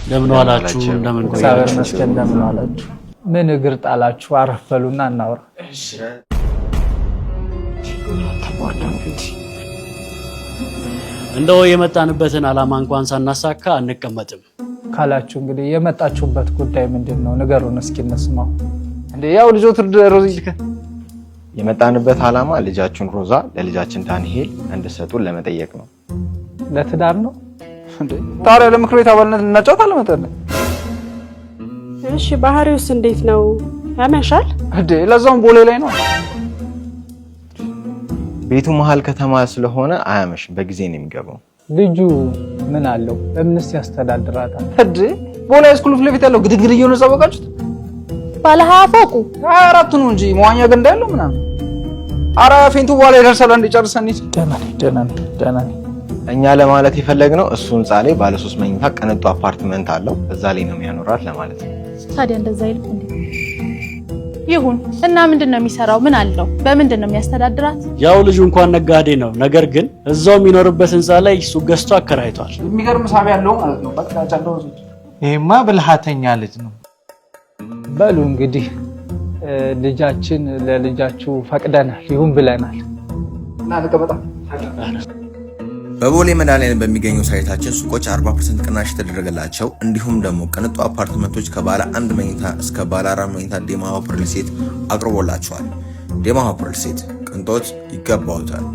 እንደምን ዋላችሁ እንደምን እግዚአብሔር ይመስገን እንደምን ዋላችሁ ምን እግር ጣላችሁ አረፈሉና እናውራ እሺ እንደው የመጣንበትን አላማ እንኳን ሳናሳካ አንቀመጥም ካላችሁ እንግዲህ የመጣችሁበት ጉዳይ ምንድነው ንገሩን እስኪ እንስማው እንዴ ያው ልጆት ሮዚልከ የመጣንበት አላማ ልጃችሁን ሮዛ ለልጃችን ዳንኤል እንድሰጡን ለመጠየቅ ነው ለትዳር ነው እንዴ ታዲያ ለምክር ቤት አባልነት እናጫውታለን መጣን እሺ ባህሪውስ እንዴት ነው ያመሻል እንዴ ለዛው ቦሌ ላይ ነው ቤቱ መሃል ከተማ ስለሆነ አያመሽም በጊዜ ነው የሚገባው ልጁ ምን አለው እምንስ ያስተዳድራታል እንዴ ቦሌ ስኩል ፍለፊት ያለው ግድግድ እየሆነ ጸበቃችሁት ባለ 20 ፎቁ አራቱ ነው እንጂ መዋኛ ገንዳ ያለው ምናምን አራ ፌንቱ በኋላ ይደርሳል እንዴ ጨርሰን ደህና እኛ ለማለት የፈለግነው እሱ ህንጻ ላይ ባለ 3 መኝታ ቀንጡ አፓርትመንት አለው እዛ ላይ ነው የሚያኖራት ለማለት ነው ታዲያ እንደዛ ይልቅ እንዴ ይሁን እና ምንድነው የሚሰራው ምን አለው በምንድነው የሚያስተዳድራት ያው ልጁ እንኳን ነጋዴ ነው ነገር ግን እዛው የሚኖርበት ህንጻ ላይ እሱ ገዝቶ አከራይቷል የሚገርም ሳቢ ያለው ማለት ነው በቃ ጫንዶ ይሄማ ብልሃተኛ ልጅ ነው በሉ እንግዲህ ልጃችን ለልጃችሁ ፈቅደናል ይሁን ብለናል እና ለቀበጣ በቦሌ መድኃኒዓለም በሚገኙ ሳይታችን ሱቆች 40% ቅናሽ ተደረገላቸው እንዲሁም ደግሞ ቅንጡ አፓርትመንቶች ከባለ 1 መኝታ እስከ ባለ 4 መኝታ ዴማ ሆፕ ሪል ስቴት አቅርቦላቸዋል ዴማ ሆፕ ሪል ስቴት ቅንጦት ይገባውታል